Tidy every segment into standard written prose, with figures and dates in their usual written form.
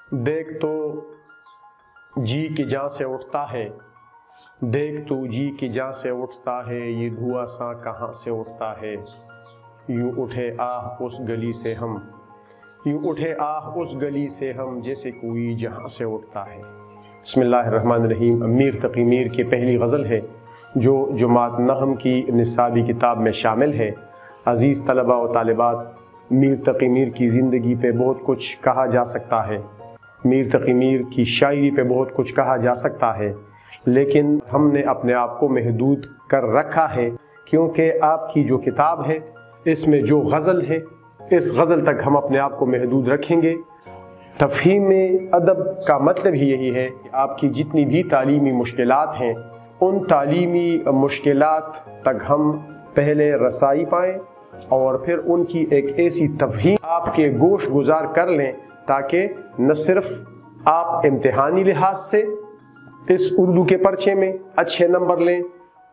देख तो जी की जान से उठता है, देख तो जी की जान से उठता है, ये धुआं सा कहाँ से उठता है। यूँ उठे आह उस गली से हम, यूँ उठे आह उस गली से हम, जैसे कोई जहाँ से उठता है। बिस्मिल्लाहिर्रहमानिर्रहीम। मीर तकी मीर की पहली गज़ल है जो जुमात नहम की निसाबी किताब में शामिल है। अज़ीज़ तलबा व तालिबात, मीर तकी मीर की ज़िंदगी पे बहुत कुछ कहा जा सकता है, मीर तकी मीर की शायरी पे बहुत कुछ कहा जा सकता है, लेकिन हमने अपने आप को महदूद कर रखा है, क्योंकि आपकी जो किताब है इसमें जो गज़ल है, इस गज़ल तक हम अपने आप को महदूद रखेंगे। तफ़हीम अदब का मतलब ही यही है कि आपकी जितनी भी तालीमी मुश्किलात हैं, उन तालीमी मुश्किलात तक हम पहले रसाई पाएँ और फिर उनकी एक ऐसी तफ़हीम आपके गोश गुजार कर लें ताकि न सिर्फ आप इम्तिहानी लिहाज से इस उर्दू के पर्चे में अच्छे नंबर लें,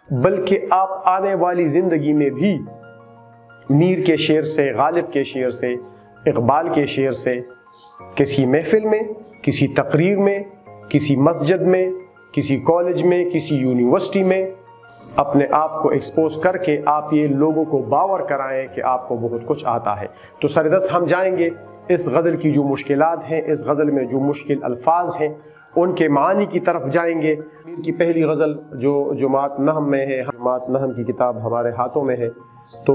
बल्कि आप आने वाली ज़िंदगी में भी मीर के शेर से, गालिब के शेर से, इकबाल के शेर से किसी महफिल में, किसी तकरीर में, किसी मस्जिद में, किसी कॉलेज में, किसी यूनिवर्सिटी में अपने आप को एक्सपोज करके आप ये लोगों को बावर कराएं कि आपको बहुत कुछ आता है। तो सरदस्त हम जाएंगे इस गज़ल की जो मुश्किलात हैं, इस गज़ल में जो मुश्किल अल्फाज हैं, उनके मानी की तरफ जाएंगे। मीर की पहली गज़ल जो जुमात नहम में है, जुमात नहम की किताब हमारे हाथों में है, तो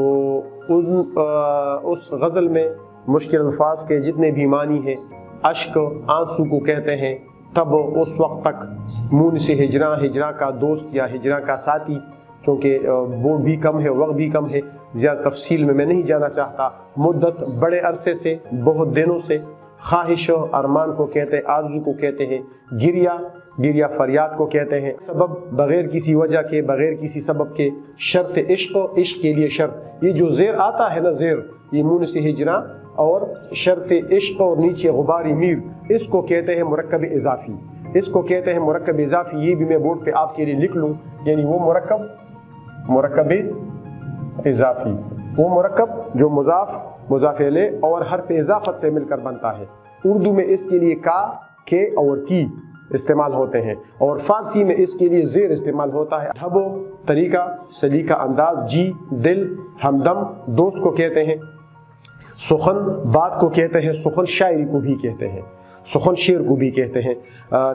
उस गज़ल में मुश्किल अल्फाज के जितने भी मानी हैं, अश्क आंसू को कहते हैं। तब उस वक्त तक मून से हिजरा, हिजरा का दोस्त या हिजरा का साथी, क्योंकि वो भी कम है, वक्त भी कम है, ज़्यादा तफसील में मैं नहीं जाना चाहता। मुद्दत बड़े अरसे से, बहुत दिनों से, ख्वाहिश अरमान को कहते हैं, आरज़ू को कहते हैं, गिरिया, गिरिया फरियाद को कहते हैं। सबब बग़ैर किसी वजह के, बग़ैर किसी सबब के, शर्त इश्क, इश्क के लिए शर्त। ये जो ज़ेर आता है ना, ज़ेर, ये मून से हिजरा और शर्त इश्क और नीचे गुबारी मीर, इसको कहते हैं मुरक्कब इज़ाफ़ी, इसको कहते हैं मुरक्कब इज़ाफ़ी। ये भी मैं बोर्ड पे आपके लिए लिख लूँ, यानी वो मुरक्कब इज़ाफ़ी, वो मुरक्कब जो मुज़ाफ़, मुज़ाफ़ इलैह और हर्फ़ इज़ाफ़त से मिलकर बनता है। उर्दू में इसके लिए का, के और की इस्तेमाल होते हैं, और फ़ारसी में इसके लिए ज़ेर इस्तेमाल होता है। ढबो, तरीका, सलीका, अंदाज, जी, दिल, हमदम, दोस्त को कहते हैं। सुखन, बात को कहते हैं। सुखन, शायरी को भी कहते हैं। सुखन, शेर को भी कहते हैं।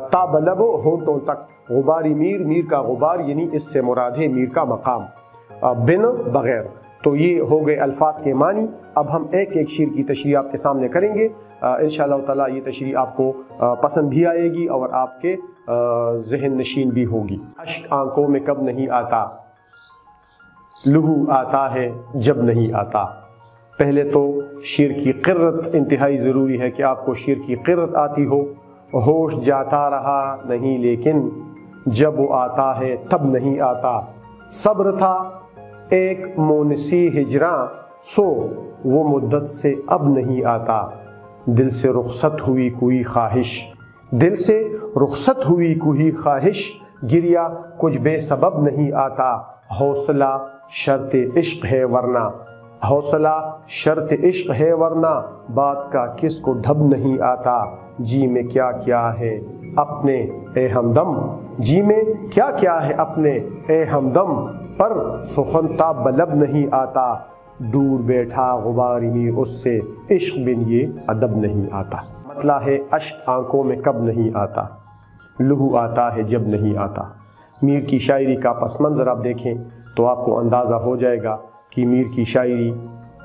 ताबलब, होंठों तक। गुबारी मीर, मीर का गुबार, यानी इससे मुराद है मीर का मकाम। बिन, बग़ैर। तो ये हो गए अल्फाज के मानी। अब हम एक एक शेर की तशरीह आपके सामने करेंगे। इंशाअल्लाह ताला ये तशरीह आपको पसंद भी आएगी और आपके ज़हन नशीन भी होगी। अश्क आंखों में कब नहीं आता, लहू आता है जब नहीं आता। पहले तो शेर की क़िर्रत इंतहाई ज़रूरी है कि आपको शेर की क़िर्रत आती हो। होश जाता रहा नहीं लेकिन जब वो आता है तब नहीं आता। सब्र था एक मोनसी हिजरा, सो वो मुद्दत से अब नहीं आता। दिल से रुखसत हुई कोई ख्वाहिश, दिल से रुखसत हुई कोई ख्वाहिश, गिरिया कुछ बेसबब नहीं आता। हौसला शर्त इश्क है वरना, हौसला शर्त इश्क है वरना, बात का किसको ढब नहीं आता। जी में क्या क्या है अपने ए हमदम, जी में क्या क्या है अपने ए हमदम, पर सुखन ताबलब नहीं आता। दूर बैठा गुबारी मीर उससे, इश्क बिन ये अदब नहीं आता। मतलब है अश्क आंखों में कब नहीं आता, लहू आता है जब नहीं आता। मीर की शायरी का पस मंज़र आप देखें तो आपको अंदाज़ा हो जाएगा कि मीर की शायरी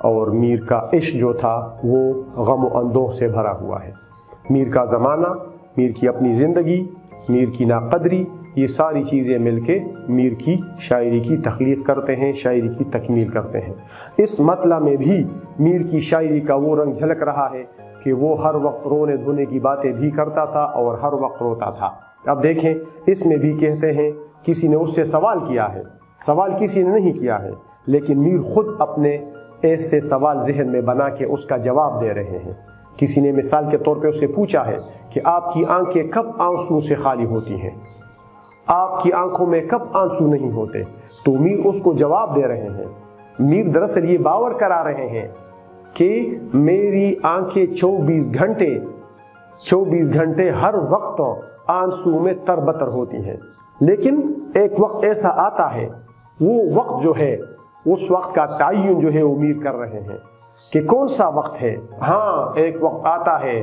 और मीर का इश्क जो था वो गम व अंदोह से भरा हुआ है। मीर का ज़माना, मीर की अपनी ज़िंदगी, मीर की नाक़दरी, ये सारी चीज़ें मिलके मीर की शायरी की तख्लीक़ करते हैं, शायरी की तकमील करते हैं। इस मतला में भी मीर की शायरी का वो रंग झलक रहा है कि वो हर वक्त रोने धोने की बातें भी करता था और हर वक्त रोता था। अब देखें, इसमें भी कहते हैं किसी ने उससे सवाल किया है, सवाल किसी ने नहीं किया है, लेकिन मीर खुद अपने ऐसे सवाल जहन में बना के उसका जवाब दे रहे हैं। किसी ने मिसाल के तौर पे उससे पूछा है कि आपकी आंखें कब आंसू से खाली होती हैं, आपकी आंखों में कब आंसू नहीं होते। तो मीर उसको जवाब दे रहे हैं। मीर दरअसल ये बावर करा रहे हैं कि मेरी आंखें 24 घंटे 24 घंटे हर वक्त आंसू में तरबतर होती हैं, लेकिन एक वक्त ऐसा आता है, वो वक्त जो है उस वक्त का तयन जो है उम्मीद कर रहे हैं कि कौन सा वक्त है। हाँ, एक वक्त आता है,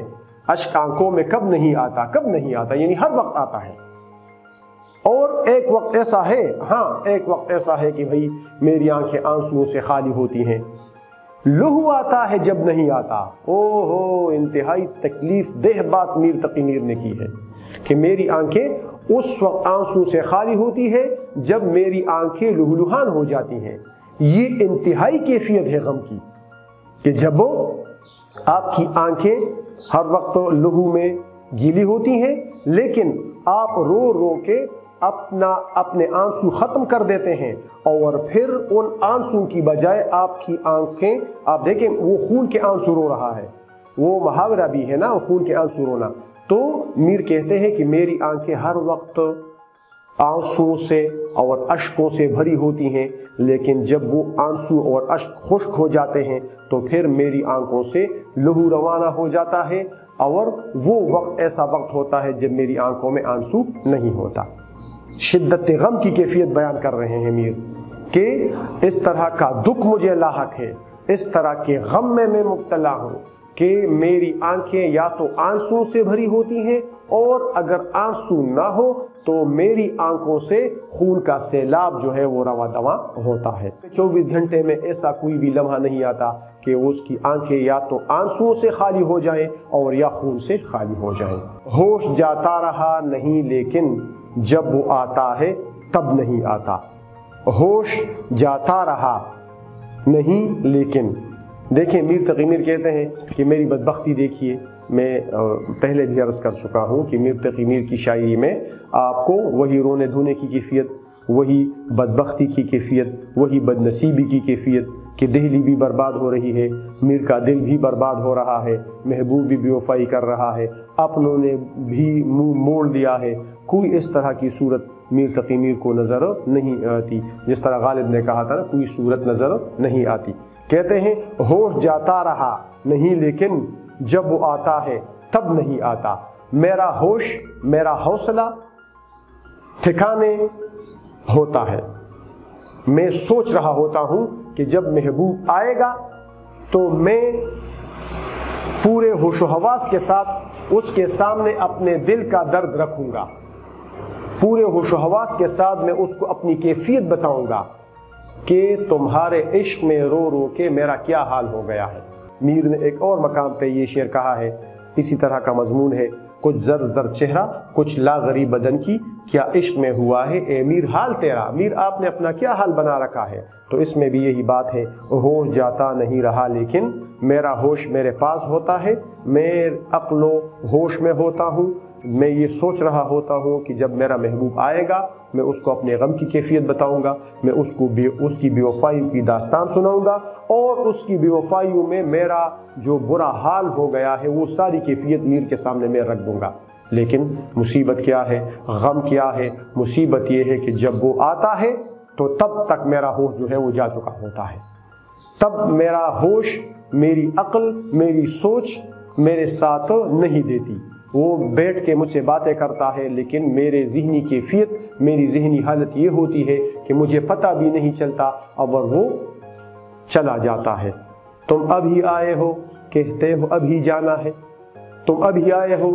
अश्क आंखों में कब नहीं आता, कब नहीं आता, यानी हर वक्त आता है। और एक वक्त ऐसा है, हाँ एक वक्त ऐसा है कि भाई मेरी आंखें आंसुओं से खाली होती हैं। लहू आता है जब नहीं आता। ओहो, इंतहाई तकलीफ देह बात मीर तकी मीर ने की है कि मेरी आंखें उस वक्त आंसू से खाली होती है जब मेरी आंखें लुहलुहान हो जाती हैं। ये इंतहाई कैफियत है गम की कि जब आपकी आंखें हर वक्त लहू में गीली होती हैं, लेकिन आप रो रो के अपने आंसू ख़त्म कर देते हैं और फिर उन आंसू की बजाय आपकी आंखें, आप देखें वो खून के आंसू रो रहा है, वो मुहावरा भी है ना, खून के आंसू रोना। तो मीर कहते हैं कि मेरी आंखें हर वक्त आंसुओं से और अश्कों से भरी होती हैं, लेकिन जब वो आंसू और अश्क खुश्क हो जाते हैं तो फिर मेरी आंखों से लहू रवाना हो जाता है, और वो वक्त ऐसा वक्त होता है जब मेरी आंखों में आंसू नहीं होता। शिद्दत गम की कैफियत बयान कर रहे हैं मीर कि इस तरह का दुख मुझे लाहक है, इस तरह के गम में मैं मुब्तला हूँ कि मेरी आंखें या तो आंसुओं से भरी होती हैं, और अगर आंसू ना हो तो मेरी आंखों से खून का सैलाब जो है वो रवा दवा होता है। 24 घंटे में ऐसा कोई भी लम्हा नहीं आता कि उसकी आंखें या तो आंसुओं से खाली हो जाएं और या खून से खाली हो जाएं। होश जाता रहा नहीं लेकिन जब वो आता है तब नहीं आता। होश जाता रहा नहीं लेकिन, देखें मीर तकी मीर कहते हैं कि मेरी बदबख्ती देखिए। मैं पहले भी अर्ज़ कर चुका हूँ कि मीर तकी मीर की शायरी में आपको वही रोने धोने की कैफियत, वही बदबख्ती की कैफियत, वही बदनसीबी की कैफियत कि दिल्ली भी बर्बाद हो रही है, मीर का दिल भी बर्बाद हो रहा है, महबूब भी बेवफाई कर रहा है, अपनों ने भी मुंह मोड़ लिया है। कोई इस तरह की सूरत मीर तकी मीर को नज़र नहीं आती, जिस तरह गालिब ने कहा था ना, कोई सूरत नज़र नहीं आती। कहते हैं होश जाता रहा नहीं लेकिन जब वो आता है तब नहीं आता। मेरा होश मेरा हौसला ठिकाने होता है, मैं सोच रहा होता हूँ कि जब महबूब आएगा तो मैं पूरे होशो हवास के साथ उसके सामने अपने दिल का दर्द रखूँगा, पूरे होशो हवास के साथ मैं उसको अपनी कैफियत बताऊँगा कि तुम्हारे इश्क में रो रो के मेरा क्या हाल हो गया है। मीर ने एक और मकाम पे ये शेर कहा है, इसी तरह का मजमून है, कुछ जर जर चेहरा कुछ ला गरीब बदन की, क्या इश्क में हुआ है ए मीर हाल तेरा। मीर आपने अपना क्या हाल बना रखा है। तो इसमें भी यही बात है, होश जाता नहीं रहा लेकिन मेरा होश मेरे पास होता है, मैं अक्लो होश में होता हूँ, मैं ये सोच रहा होता हूँ कि जब मेरा महबूब आएगा मैं उसको अपने गम की कैफियत बताऊँगा, मैं उसको उसकी बेवफाइयों की दास्तान सुनाऊँगा और उसकी बेवफाइयों में मेरा जो बुरा हाल हो गया है वो सारी कैफियत मीर के सामने मैं रख दूँगा। लेकिन मुसीबत क्या है, गम क्या है, मुसीबत ये है कि जब वो आता है तो तब तक मेरा होश जो है वो जा चुका होता है, तब मेरा होश, मेरी अक्ल, मेरी सोच मेरे साथ नहीं देती। वो बैठ के मुझसे बातें करता है लेकिन मेरे ज़हनी कैफियत, मेरी ज़हनी हालत ये होती है कि मुझे पता भी नहीं चलता और वो चला जाता है। तुम अभी आए हो कहते हो अभी जाना है, तुम अभी आए हो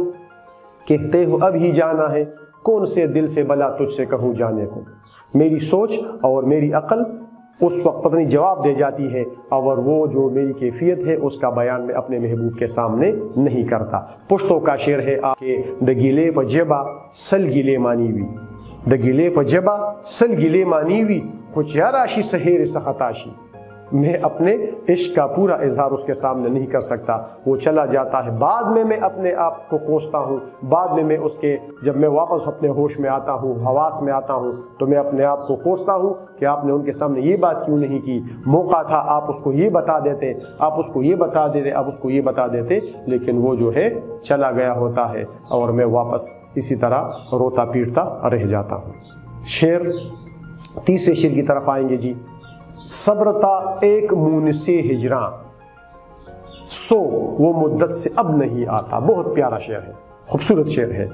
कहते हो अभी जाना है, कौन से दिल से भला तुझसे कहूँ जाने को। मेरी सोच और मेरी अक्ल उस वक्त पत्नी जवाब दे जाती है और वो जो मेरी कैफियत है उसका बयान मैं अपने महबूब के सामने नहीं करता। पुश्तो का शेर है आपके दगिले प जबा सल गिले मानीवी, दगिले प जबा सल गिले मानीवी कुछ याराशी सहेर सखताशी। मैं अपने इश्क का पूरा इजहार उसके सामने नहीं कर सकता, वो चला जाता है। बाद में मैं अपने आप को कोसता हूँ, बाद में मैं उसके, जब मैं वापस अपने होश में आता हूँ, हवास में आता हूँ, तो मैं अपने आप को कोसता हूँ कि आपने उनके सामने ये बात क्यों नहीं की, मौका था आप उसको ये बता देते, आप उसको ये बता देते, आप उसको ये बता देते, लेकिन वो जो है चला गया होता है और मैं वापस इसी तरह रोता पीटता रह जाता हूँ। शेर, तीसरे शेर की तरफ आएंगे जी। सब्रता एक मून से हिजरा, सो वो मुद्दत से अब नहीं आता। बहुत प्यारा शेर है, खूबसूरत शेर है।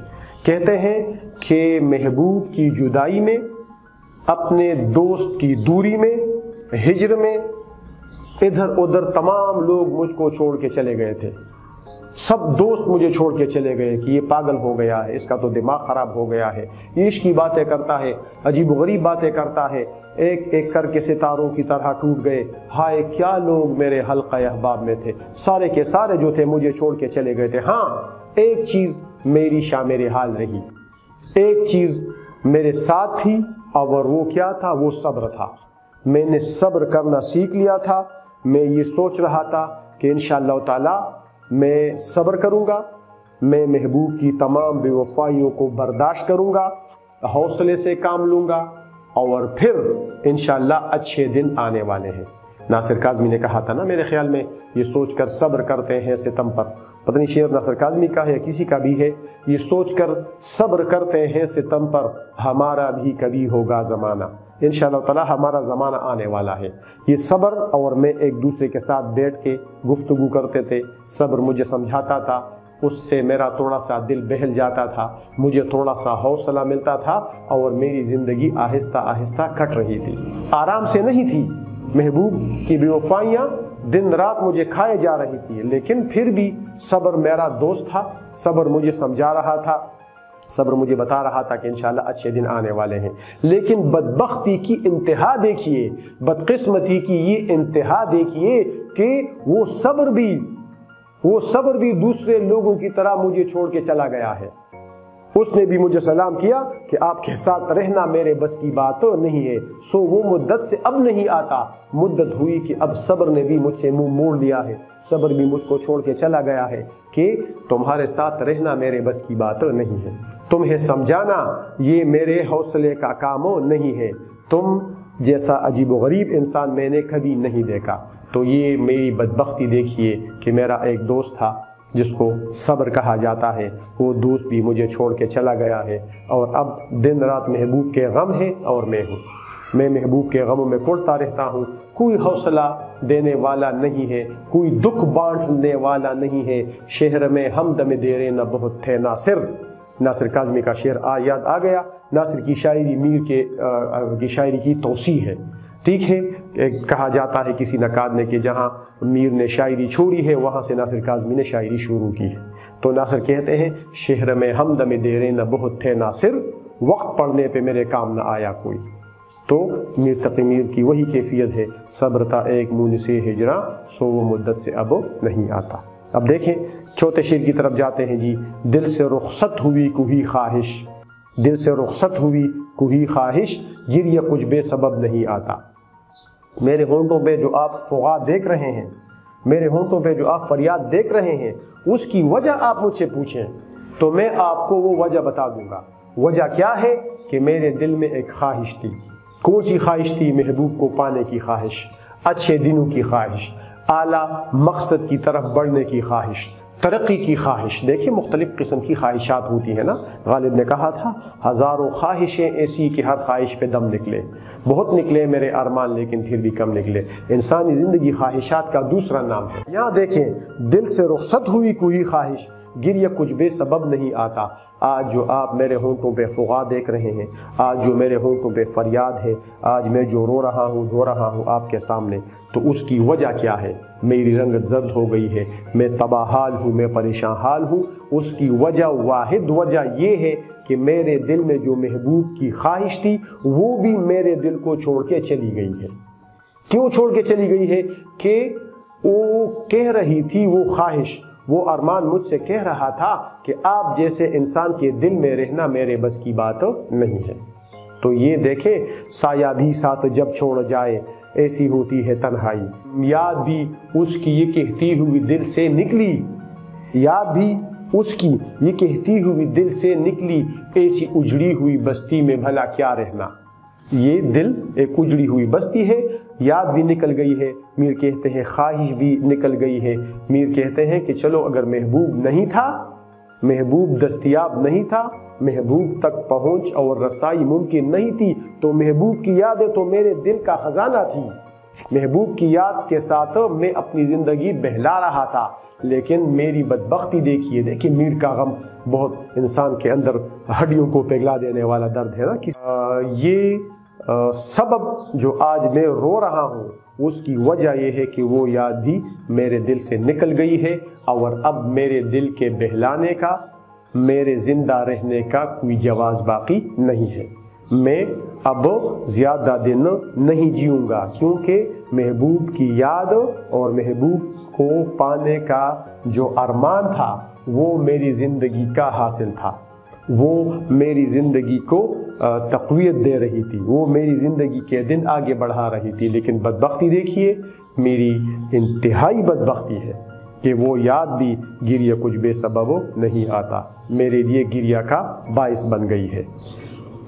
कहते हैं कि महबूब की जुदाई में, अपने दोस्त की दूरी में, हिजर में, इधर उधर तमाम लोग मुझको छोड़ के चले गए थे। सब दोस्त मुझे छोड़ के चले गए कि ये पागल हो गया है, इसका तो दिमाग ख़राब हो गया है, ये इश्क की बातें करता है, अजीब गरीब बातें करता है, एक एक करके सितारों की तरह टूट गए। हाय क्या लोग मेरे हल्का अहबाब में थे, सारे के सारे जो थे मुझे छोड़ के चले गए थे। हाँ, एक चीज़ मेरी शामिल हाल रही, एक चीज़ मेरे साथ थी, और वो क्या था? वो सब्र था। मैंने सब्र करना सीख लिया था। मैं ये सोच रहा था कि इंशाअल्लाह ताला मैं सब्र करूँगा, मैं महबूब की तमाम बेवफाइयों को बर्दाश्त करूँगा, हौसले से काम लूँगा, और फिर इंशाअल्लाह अच्छे दिन आने वाले हैं। नासिर काज़मी ने कहा था ना, मेरे ख्याल में, ये सोचकर सब्र करते हैं सितम पर, पता नहीं शेर नासिर काज़मी का है या किसी का भी है, ये सोचकर सब्र करते हैं सितम पर, हमारा भी कभी होगा ज़माना। इंशाअल्लाह ताला हमारा ज़माना आने वाला है। ये सब्र और मैं एक दूसरे के साथ बैठ के गुफ्तगू करते थे, सब्र मुझे समझाता था, उससे मेरा थोड़ा सा दिल बहल जाता था, मुझे थोड़ा सा हौसला मिलता था, और मेरी ज़िंदगी आहिस्ता आहिस्ता कट रही थी, आराम से नहीं थी। महबूब की बेवफाइयाँ दिन रात मुझे खाए जा रही थी, लेकिन फिर भी सब्र मेरा दोस्त था, सब्र मुझे समझा रहा था, सब्र मुझे बता रहा था कि इंशाअल्लाह अच्छे दिन आने वाले हैं। लेकिन बदबख्ती की इंतहा देखिए, बदकिस्मती की ये इंतहा देखिए कि वो सब्र भी दूसरे लोगों की तरह मुझे छोड़ के चला गया है। उसने भी मुझे सलाम किया कि आपके साथ रहना मेरे बस की बात तो नहीं है, सो वो मुद्दत से अब नहीं आता। मुद्दत हुई कि अब सब्र ने भी मुझसे मुंह मोड़ लिया है, सब्र भी मुझको छोड़ के चला गया है कि तुम्हारे साथ रहना मेरे बस की बात तो नहीं है, तुम्हें समझाना ये मेरे हौसले का काम नहीं है, तुम जैसा अजीब व गरीब इंसान मैंने कभी नहीं देखा। तो ये मेरी बदबख्ती देखिए कि मेरा एक दोस्त था जिसको सब्र कहा जाता है, वो दोस्त भी मुझे छोड़ के चला गया है, और अब दिन रात महबूब के गम है और मैं महबूब के गमों में कुड़ता रहता हूँ। कोई हौसला देने वाला नहीं है, कोई दुख बांटने वाला नहीं है, शहर में हमदम देरे न बहुत थे नासिर। नासिर काज़मी का शेर याद आ गया। नासिर की शायरी मीर की शायरी की तौसी है, ठीक है। कहा जाता है किसी नकाद ने कि जहाँ मीर ने शायरी छोड़ी है वहाँ से नासिर काज़मी ने शायरी शुरू की है। तो नासिर कहते हैं, शहर में हमदम देरे न बहुत थे नासिर, वक्त पढ़ने पे मेरे काम न आया कोई। तो मीर तक़ी मीर की वही कैफियत है, सब्र था एक मुन से हिजरा, सो वो मुद्दत से अब नहीं आता। अब देखें चौथे शेर की तरफ जाते हैं जी। दिल से रुखसत हुई कोई ख्वाहिश, दिल से रुखसत हुई कोई ख्वाहिश, गिरिया कुछ बेसबब नहीं आता। मेरे होंठों पे जो आप फुगा देख रहे हैं, मेरे होंठों पे जो आप फरियाद देख रहे हैं, उसकी वजह आप मुझसे पूछें तो मैं आपको वो वजह बता दूंगा। वजह क्या है कि मेरे दिल में एक ख्वाहिश थी। कौन सी ख्वाहिश थी? महबूब को पाने की ख्वाहिश, अच्छे दिनों की ख्वाहिश, आला मकसद की तरफ बढ़ने की ख्वाहिश, तरक्की की ख्वाहिश। देखिए मुख्तलिफ़ किस्म की ख्वाहिशात होती हैं ना। गालिब ने कहा था, हज़ारों ख्वाहिशें ऐसी कि हर ख्वाहिश पे दम निकले। बहुत निकले मेरे अरमान लेकिन फिर भी कम निकले। इंसानी ज़िंदगी ख्वाहिशात का दूसरा नाम है। यहाँ देखें, दिल से रुखसत हुई कोई ख्वाहिश, गिरिया कुछ बेसबब नहीं आता। आज जो आप मेरे होंठों पे फुगा देख रहे हैं, आज जो मेरे होंठों पे फरियाद है, आज मैं जो रो रहा हूँ आपके सामने, तो उसकी वजह क्या है? मेरी रंगत जर्द हो गई है, मैं तबाहाल हूँ, मैं परेशान हाल हूँ। उसकी वजह, वाहिद वजह ये है कि मेरे दिल में जो महबूब की ख्वाहिश थी वो भी मेरे दिल को छोड़ के चली गई है। क्यों छोड़ के चली गई है? कि वो कह रही थी, वो ख्वाहिश, वो अरमान मुझसे कह रहा था कि आप जैसे इंसान के दिल में रहना मेरे बस की बात नहीं है। तो ये देखें, साया भी साथ जब छोड़ जाए ऐसी होती है तन्हाई, याद भी उसकी ये कहती हुई दिल से निकली, याद भी उसकी ये कहती हुई दिल से निकली, ऐसी उजड़ी हुई बस्ती में भला क्या रहना। ये दिल एक उजड़ी हुई बस्ती है, याद भी निकल गई है। मीर कहते हैं ख्वाहिश भी निकल गई है। मीर कहते हैं कि चलो अगर महबूब नहीं था, महबूब दस्तयाब नहीं था, महबूब तक पहुंच और रसाई मुमकिन नहीं थी, तो महबूब की यादें तो मेरे दिल का खजाना थी। محبوب کی یاد کے ساتھ میں اپنی زندگی بہلا رہا تھا، لیکن میری بدبختی دیکھیے میر کا غم بہت انسان کے اندر ہڈیوں کو پگھلا دینے والا درد ہے نا۔ یہ سبب جو آج میں رو رہا ہوں اس کی وجہ یہ ہے کہ وہ یاد بھی میرے دل سے نکل گئی ہے، اور اب میرے دل کے بہلانے کا، میرے زندہ رہنے کا کوئی جواز باقی نہیں ہے۔ میں اب زیادہ دن نہیں جیوں گا، کیونکہ محبوب کی یاد اور محبوب کو پانے کا جو ارمان تھا وہ میری زندگی کا حاصل تھا، وہ میری زندگی کو تقویت دے رہی تھی، وہ میری زندگی کے دن آگے بڑھا رہی تھی۔ لیکن بدبختی دیکھیے، میری انتہائی بدبختی ہے کہ وہ یاد بھی گریہ کچھ بے سبب نہیں آتا، میرے لیے گریہ کا باعث بن گئی ہے۔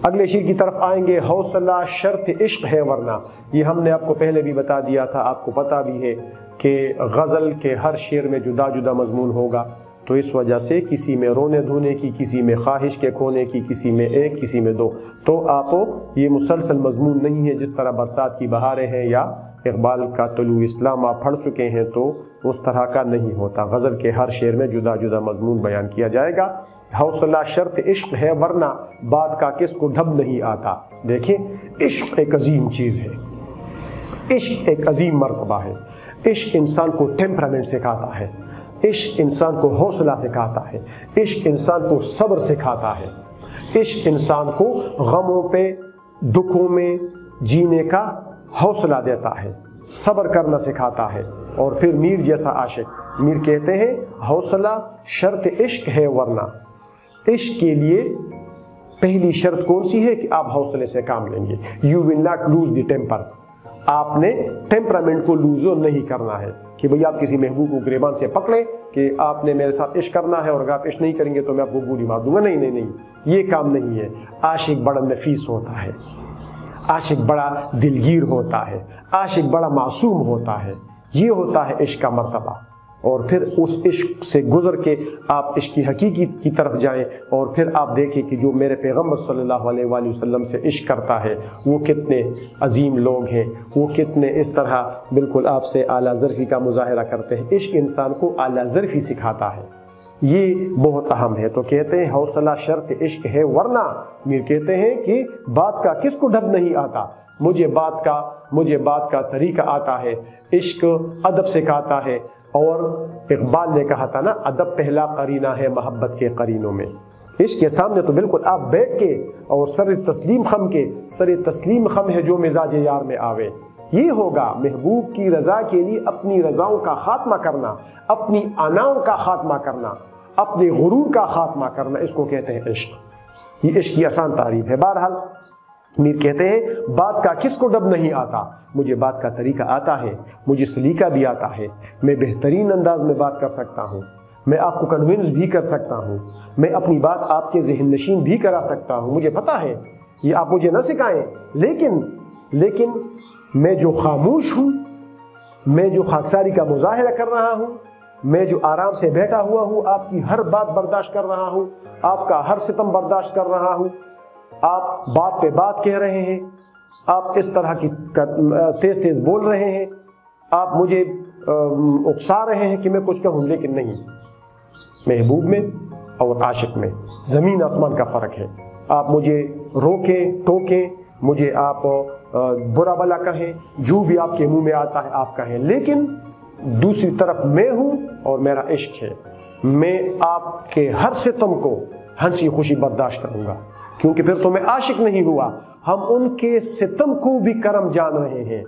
اگلے شعر کی طرف آئیں گے۔ حوصلہ شرط عشق ہے ورنہ، یہ ہم نے آپ کو پہلے بھی بتا دیا تھا، آپ کو پتہ بھی ہے کہ غزل کے ہر شعر میں جدا جدا مضمون ہوگا، تو اس وجہ سے کسی میں رونے دھونے کی، کسی میں خواہش کے کھونے کی، کسی میں ایک، کسی میں دو، تو آپ یہ مسلسل مضمون نہیں ہے جس طرح برسات کی بہاریں ہیں یا اقبال کا طلوع اسلام آپ پڑھ چکے ہیں، تو اس طرح کا نہیں ہوتا۔ غزل کے ہر شعر میں جدا جدا مضمون بیان کیا جائے گا۔ حوصلہ شرط عشق ہے ورنہ بات کا کس کو ڈھب نہیں آتا۔ دیکھیں، عشق ایک عظیم چیز ہے، عشق ایک عظیم مرتبہ ہے۔ عشق انسان کو ٹیمپرامنٹ سکھاتا ہے، عشق انسان کو حوصلہ سکھاتا ہے، عشق انسان کو صبر سکھاتا ہے، عشق انسان کو غموں پہ، دکھوں میں جینے کا حوصلہ دیتا ہے، صبر کرنا سکھاتا ہے۔ اور پھر میر جیسا عاشق، میر کہتے ہیں حوصلہ شرط عشق ہے ورنہ، عشق کے لیے پہلی شرط کون سی ہے کہ آپ حوصلے سے کام لیں گے۔ You will not lose the temper, آپ نے ٹیمپرامنٹ کو لوزو نہیں کرنا ہے کہ بھئی آپ کسی محبوب کو گریبان سے پکڑیں کہ آپ نے میرے ساتھ عشق کرنا ہے اور اگر آپ عشق نہیں کریں گے تو میں آپ کو گولی مار دوں گا۔ نہیں نہیں نہیں، یہ کام نہیں ہے۔ عاشق بڑا نفیس ہوتا ہے، عاشق بڑا دلگیر ہوتا ہے، عاشق بڑا معصوم ہوتا ہے، یہ ہوتا ہے عشق کا مرتبہ۔ اور پھر اس عشق سے گزر کے آپ عشق کی حقیقت کی طرف جائیں، اور پھر آپ دیکھیں کہ جو میرے پیغمبر صلی اللہ علیہ وآلہ وسلم سے عشق کرتا ہے وہ کتنے عظیم لوگ ہیں، وہ کتنے اس طرح بالکل آپ سے اعلیٰ ظرفی کا مظاہرہ کرتے ہیں۔ عشق انسان کو اعلیٰ ظرفی سکھاتا ہے، یہ بہت اہم ہے۔ تو کہتے ہیں حوصلہ شرط عشق ہے ورنہ، میر کہتے ہیں کہ بات کا کس کو ڈھب نہیں آتا، مجھے بات کا طریقہ آتا ہے، عشق ادب سکھاتا ہے۔ اور اقبال نے کہا تھا نا، ادب پہلا قرینہ ہے محبت کے قرینوں میں۔ عشق کے سامنے تو بالکل آپ بیٹھ کے اور سر تسلیم خم ہے جو مزاج یار میں آوے، یہ ہوگا یہ کی رضا کے لیے اپنی رضاؤں کا خاتمہ کرنا، اپنی آناؤں کا خاتمہ کرنا، اپنے غرور کا خاتمہ کرنا، اس کو کہتے ہیں عشق۔ یہ عشق کی آسان تعریف ہے۔ بہرحال میر کہتے ہیں بات کا کس کو ڈب نہیں آتا، مجھے بات کا طریقہ آتا ہے، مجھے سلیقہ بھی آتا ہے، میں بہترین انداز میں بات کر سکتا ہوں، میں آپ کو کنونس بھی کر سکتا ہوں، میں اپنی بات آپ کے ذہن نشین بھی کرا سکتا ہوں، مجھے پتا ہے یہ آپ مجھے نہ سکھائیں، لیکن میں جو خاموش ہوں، میں جو خاکساری کا مظاہرہ کر رہا ہوں، میں جو آرام سے بیٹھا ہوا ہوں، آپ کی ہر بات برداشت کر رہا ہوں، آپ کا ہر ستم برداشت کر رہا ہوں، آپ بات پہ بات کہہ رہے ہیں، آپ اس طرح کی تیز بول رہے ہیں، آپ مجھے اکسا رہے ہیں کہ میں کچھ کہوں، لیکن نہیں، محبوب میں اور عاشق میں زمین آسمان کا فرق ہے۔ آپ مجھے روکیں ٹوکیں، مجھے آپ برا بلا کہیں، جو بھی آپ کے منہ میں آتا ہے آپ کہیں، لیکن دوسری طرف میں ہوں اور میرا عشق ہے، میں آپ کے ہر ستم کو ہنسی خوشی برداشت کروں گا، کیونکہ پھر تو میں عاشق نہیں ہوا، ہم ان کے ستم کو بھی کرم جان رہے ہیں۔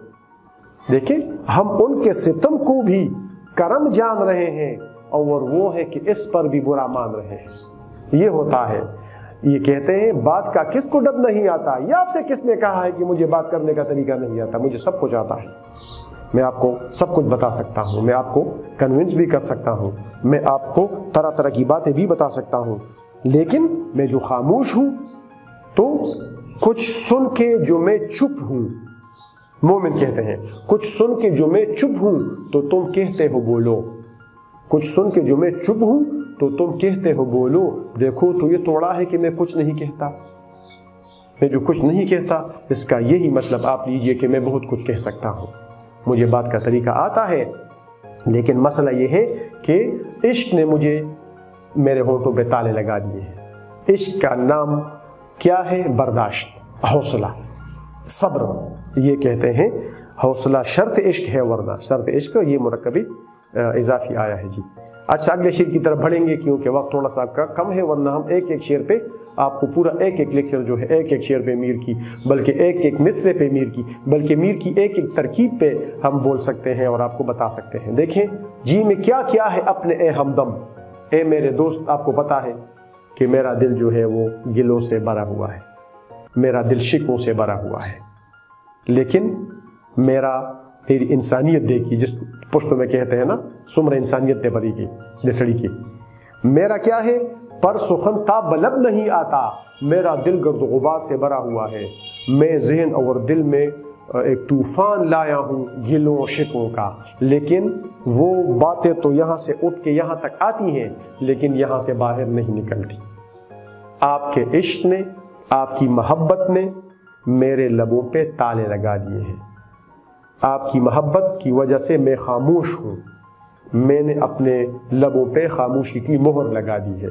دیکھیں، ہم ان کے ستم کو بھی کرم جان رہے ہیں، اور وہ ہے کہ اس پر بھی برا مان رہے ہیں۔ یہ ہوتا ہے۔ یہ کہتے ہیں بات کا کس کو ڈب نہیں آتا، یہ آپ سے کس نے کہا ہے کہ مجھے بات کرنے کا طریقہ نہیں آتا، مجھے سب کچھ آتا ہے، میں آپ کو سب کچھ بتا سکتا ہوں، میں آپ کو کنونس بھی کر سکتا ہوں، میں آپ کو طرح طرح کی باتیں بھی بتا سکتا ہوں، لیکن میں جو خاموش ہوں تو کچھ سن کے جو میں چپ ہوں، مومن کہتے ہیں کچھ سن کے جو میں چپ ہوں تو تم کہتے ہو بولو، کچھ سن کے جو میں چپ ہوں تو تم کہتے ہو بولو، دیکھو تو یہ توڑا ہے کہ میں کچھ نہیں کہتا، میں جو کچھ نہیں کہتا اس کا یہی مطلب آپ لیجئے کہ میں بہت کچھ کہہ سکتا ہوں۔ مجھے بات کا طریقہ آتا ہے، لیکن مسئلہ یہ ہے کہ عشق نے مجھے میرے ہونٹوں پہ تالے لگا دیے ہیں۔ عشق کا نام کیا ہے؟ برداشت، حوصلہ، صبر، یہ کہتے ہیں حوصلہ شرط عشق ہے، ورنہ شرط عشق یہ مرکبی اضافی آیا ہے جی۔ اچھا اگلے شعر کی طرف بڑھیں گے کیونکہ وقت تھوڑا سا کم ہے، ورنہ ہم ایک ایک شعر پہ آپ کو پورا ایک ایک لیکچر جو ہے ایک ایک شعر پہ میر کی، بلکہ ایک ایک مصرے پہ میر کی، بلکہ میر کی ایک ایک ترکیب پہ ہم بول سکتے ہیں اور آپ کو بتا سکتے ہیں۔ دیکھیں جی میں کیا کیا ہے اپنے اے ہمدم، اے میرے دوست، آپ کو پتا ہے کہ میرا دل جو ہے وہ گلوں سے بھرا ہوا ہے، میرا دل شکووں سے بھرا ہوا ہے، لیکن میری انسانیت دیکھی، جس پشتوں میں کہتے ہیں نا سمر انسانیت دے بری کی دسڑی کی، میرا کیا ہے؟ پر سخن تاب لب نہیں آتا، میرا دل گرد و غبار سے بھرا ہوا ہے، میں ذہن اور دل میں ایک طوفان لایا ہوں گلوں و شکووں کا، لیکن وہ باتیں تو یہاں سے اٹھ کے یہاں تک آتی ہیں لیکن یہاں سے باہر نہیں نکلتی۔ آپ کے عشق نے، آپ کی محبت نے میرے لبوں پہ تالے لگا دیے ہیں، آپ کی محبت کی وجہ سے میں خاموش ہوں، میں نے اپنے لبوں پہ خاموشی کی مہر لگا دی ہے۔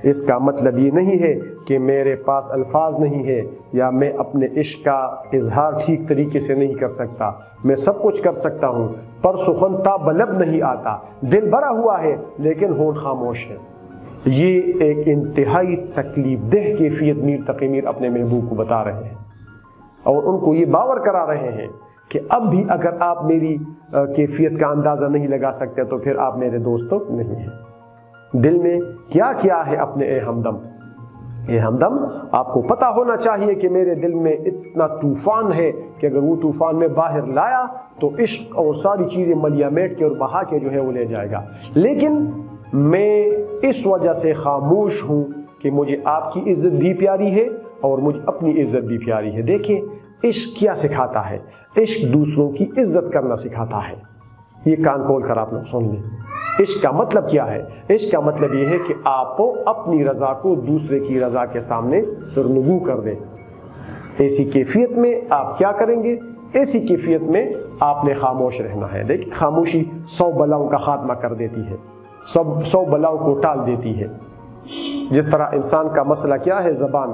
اس کا مطلب یہ نہیں ہے کہ میرے پاس الفاظ نہیں ہے یا میں اپنے عشق کا اظہار ٹھیک طریقے سے نہیں کر سکتا، میں سب کچھ کر سکتا ہوں، پر سخن تاب لب نہیں آتا، دل بھرا ہوا ہے لیکن ہونٹ خاموش ہے۔ یہ ایک انتہائی تکلیف دہ کیفیت میر تقی میر اپنے محبوب کو بتا رہے ہیں اور ان کو یہ باور کرا رہے ہیں کہ اب بھی اگر آپ میری کیفیت کا اندازہ نہیں لگا سکتے تو پھر آپ میرے دوست نہیں ہیں۔ دل میں کیا کیا ہے اپنے اے ہمدم، اے ہمدم آپ کو پتہ ہونا چاہیے کہ میرے دل میں اتنا طوفان ہے کہ اگر وہ طوفان میں باہر لایا تو عشق اور ساری چیزیں ملیا میٹ کے اور بہا کے جو ہے وہ لے جائے گا، لیکن میں اس وجہ سے خاموش ہوں کہ مجھے آپ کی عزت بھی پیاری ہے اور مجھے اپنی عزت بھی پیاری ہے۔ دیکھیں عشق کیا سکھاتا ہے؟ عشق دوسروں کی عزت کرنا سکھاتا ہے۔ یہ کان کھول کر آپ لوگ سن لیں، عشق کا مطلب کیا ہے؟ عشق کا مطلب یہ ہے کہ آپ اپنی رضا کو دوسرے کی رضا کے سامنے سرنگو کر دیں۔ ایسی کیفیت میں آپ کیا کریں گے؟ ایسی کیفیت میں آپ نے خاموش رہنا ہے۔ دیکھیں خاموشی 100 بلاؤں کا خاتمہ کر دیتی ہے، 100 بلاؤں کو ٹال دیتی ہے۔ جس طرح انسان کا مسئلہ کیا ہے؟ زبان۔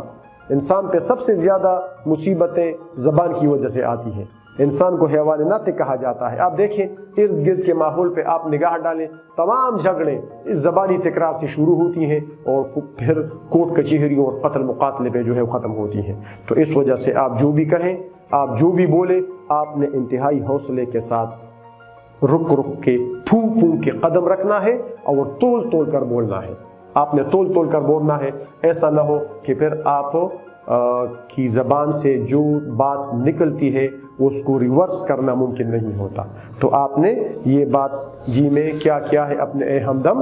انسان پہ سب سے زیادہ مصیبتیں زبان کی وجہ سے آتی ہیں، انسان کو حیوان ناطق کہا جاتا ہے۔ آپ دیکھیں ارد گرد کے ماحول پہ آپ نگاہ ڈالیں، تمام جھگڑے اس زبانی تکرار سے شروع ہوتی ہیں اور پھر کوٹ کچہریوں اور قتل مقاتلے پہ جو ہے ختم ہوتی ہیں۔ تو اس وجہ سے آپ جو بھی کہیں، آپ جو بھی بولیں، آپ نے انتہائی حوصلے کے ساتھ رک رک کے پھونک پھونک کے قدم رکھنا ہے اور تول تول کر بولنا ہے۔ آپ نے تول تول کر بولنا ہے، ایسا نہ ہو کہ پھر آپ کی زبان سے جو بات نکلتی ہے اس کو ریورس کرنا ممکن نہیں ہوتا۔ تو آپ نے یہ بات جی میں کیا کیا ہے اپنے اے ہمدم،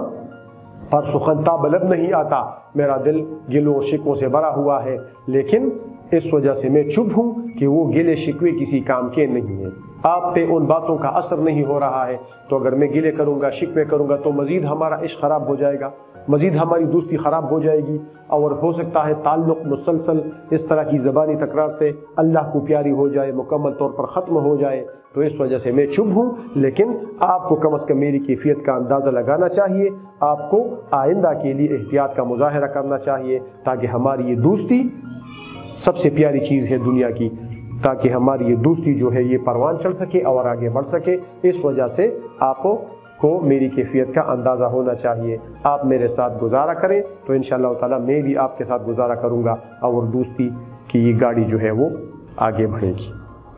پر سخن تاب لب نہیں آتا، میرا دل گلوں و شکووں سے بھرا ہوا ہے، لیکن اس وجہ سے میں چپ ہوں کہ وہ گلے شکوے کسی کام کے نہیں ہیں۔ آپ پہ ان باتوں کا اثر نہیں ہو رہا ہے، تو اگر میں گلے کروں گا، شکوے کروں گا تو مزید ہمارا عشق خراب ہو جائے گا، مزید ہماری دوستی خراب ہو جائے گی، اور ہو سکتا ہے تعلق مسلسل اس طرح کی زبانی تکرار سے اللہ کو پیاری ہو جائے، مکمل طور پر ختم ہو جائے۔ تو اس وجہ سے میں چپ ہوں، لیکن آپ کو کم از کم میری کیفیت کا اندازہ لگانا چاہیے، آپ کو آئندہ کے لیے احتیاط کا مظاہرہ کرنا چاہیے، تاکہ ہماری یہ دوستی سب سے پیاری چیز ہے دنیا کی، تاکہ ہماری یہ دوستی جو ہے یہ پروان چڑھ سکے اور آگے بڑھ سکے۔ اس وجہ سے آپ کو میری کیفیت کا اندازہ ہونا چاہیے۔ آپ میرے ساتھ گزارا کریں تو انشاءاللہ تعالی میں بھی آپ کے ساتھ گزارا کروں گا اور دوستی کی یہ گاڑی جو ہے وہ آگے بڑھے گی۔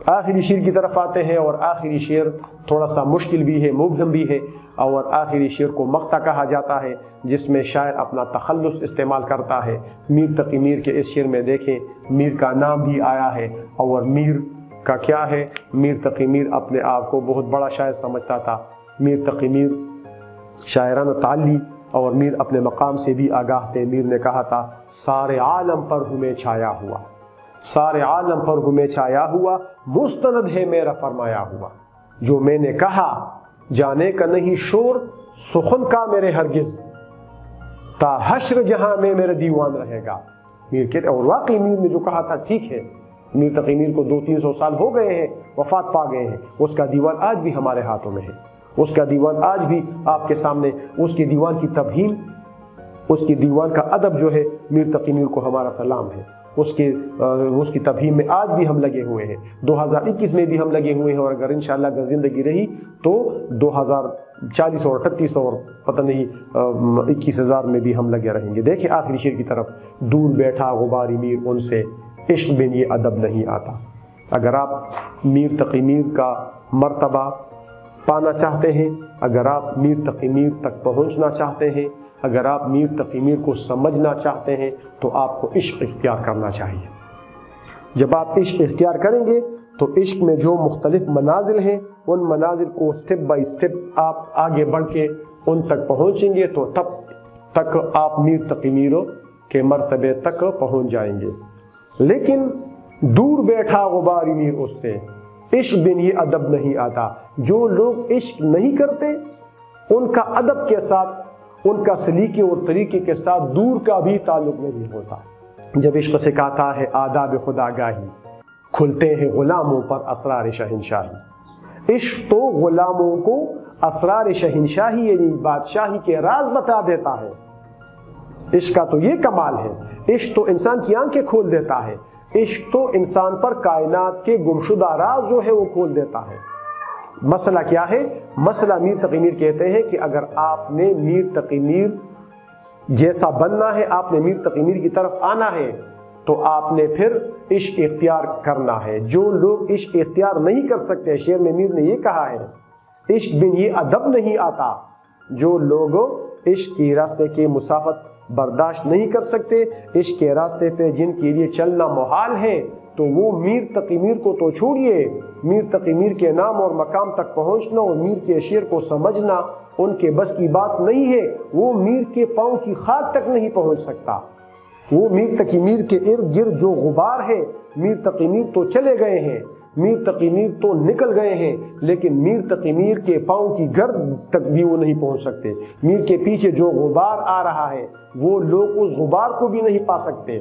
آخری شعر کی طرف آتے ہیں، اور آخری شعر تھوڑا سا مشکل بھی ہے، مبہم بھی ہے، اور آخری شعر کو مقطع کہا جاتا ہے، جس میں شاعر اپنا تخلص استعمال کرتا ہے۔ میر تقی میر کے اس شعر میں دیکھیں میر کا نام بھی آیا ہے، اور میر کا کیا ہے؟ میر تقی میر اپنے آپ کو بہت بڑا شاعر سمجھتا تھا۔ میر تقی میر شاعرانہ تعلی اور میر اپنے مقام سے بھی آگاہ تھے۔ میر نے کہا تھا سارے عالم پر ہوں میں چھایا ہوا، سارے عالم پر ہوں میں چھایا ہوا، مستند ہے میرا فرمایا ہوا، جو میں نے کہا جانے کا نہیں شور، سخن کا میرے ہرگز، تا حشر جہاں میں میرا دیوان رہے گا۔ میر کہتے اور واقعی میر نے جو کہا تھا ٹھیک ہے، میر تقی میر کو 200-300 سال ہو گئے ہیں، وفات پا گئے ہیں، اس کا دیوان آج بھی ہمارے ہاتھوں میں ہے، اس کا دیوان آج بھی آپ کے سامنے، اس کے دیوان کی تفہیم، اس کی دیوان کا ادب جو ہے، میر تقی میر کو ہمارا سلام ہے، اس کی تفہیم میں آج بھی ہم لگے ہوئے ہیں، 2021 میں بھی ہم لگے ہوئے ہیں، اور اگر انشاءاللہ اگر زندگی رہی تو 2040 اور 38 اور پتہ نہیں 21,000 میں بھی ہم لگے رہیں گے۔ دیکھیں آخری شعر کی طرف، دور بیٹھا غباری میر ان سے، عشق بن یہ ادب نہیں آتا۔ اگر آپ میر تقی میر کا مرتبہ پانا چاہتے ہیں، اگر آپ میر تقی میر تک پہنچنا چاہتے ہیں، اگر آپ میر تقی میر کو سمجھنا چاہتے ہیں، تو آپ کو عشق اختیار کرنا چاہیے۔ جب آپ عشق اختیار کریں گے تو عشق میں جو مختلف منازل ہیں، ان منازل کو سٹیپ بائی سٹیپ آپ آگے بڑھ کے ان تک پہنچیں گے، تو تب تک آپ میر تقی میر کے مرتبے تک پہنچ جائیں گے۔ لیکن دور بیٹھا غباری میر اس سے، عشق بن یہ ادب نہیں آتا۔ جو لوگ عشق نہیں کرتے، ان کا ادب کے ساتھ، ان کا سلیقے اور طریقے کے ساتھ دور کا بھی تعلق نہیں ہوتا۔ جب عشق سکھاتا ہے آداب خدا گاہی، کھلتے ہیں غلاموں پر اسرار شہنشاہی۔ عشق تو غلاموں کو اسرار شہنشاہی یعنی بادشاہی کے راز بتا دیتا ہے۔ عشق کا تو یہ کمال ہے، عشق تو انسان کی آنکھیں کھول دیتا ہے، عشق تو انسان پر کائنات کے گمشدہ راز جو ہے وہ کھول دیتا ہے۔ مسئلہ کیا ہے؟ مسئلہ میر تقی میر کہتے ہیں کہ اگر آپ نے میر تقی میر جیسا بننا ہے، آپ نے میر تقی میر کی طرف آنا ہے، تو آپ نے پھر عشق اختیار کرنا ہے۔ جو لوگ عشق اختیار نہیں کر سکتے، شعر میں میر نے یہ کہا ہے، عشق بن یہ ادب نہیں آتا۔ جو لوگ عشق کے راستے کی مسافت برداشت نہیں کر سکتے، عشق کے راستے پہ جن کے لیے چلنا محال ہے، تو وہ میر تقی میر کو تو چھوڑیے، میر تقی میر کے نام اور مقام تک پہنچنا اور میر کے شعر کو سمجھنا ان کے بس کی بات نہیں ہے۔ وہ میر کے پاؤں کی خاک تک نہیں پہنچ سکتا۔ وہ میر تقی میر کے ارد گرد جو غبار ہے، میر تقی میر تو چلے گئے ہیں، میر تقی میر تو نکل گئے ہیں، لیکن میر تقی میر کے پاؤں کی گرد تک بھی وہ نہیں پہنچ سکتے۔ میر کے پیچھے جو غبار آ رہا ہے، وہ لوگ اس غبار کو بھی نہیں پا سکتے۔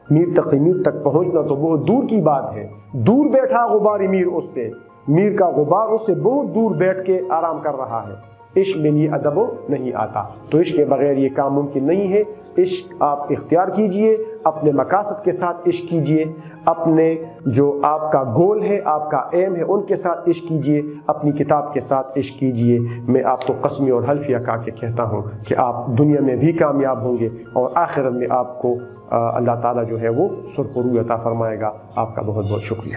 میر تقی میر تک پہنچنا تو بہت دور کی بات ہے۔ دور بیٹھا غباری میر اس سے، میر کا غبار اس سے بہت دور بیٹھ کے آرام کر رہا ہے۔ عشق میں یہ ادب نہیں آتا، تو عشق کے بغیر یہ کام ممکن نہیں ہے۔ عشق آپ اختیار کیجئے، اپنے مقاصد کے ساتھ عشق کیجئے، اپنے جو آپ کا گول ہے، آپ کا ایم ہے، ان کے ساتھ عشق کیجئے، اپنی کتاب کے ساتھ عشق کیجئے۔ میں آپ کو قسمی اور حلفیہ کہا کے کہتا ہوں کہ آپ دنیا میں بھی کامیاب ہوں گے اور آخرت میں آپ کو اللہ تعالیٰ جو ہے وہ سرخروی عطا فرمائے گا۔ آپ کا بہت بہت شکریہ۔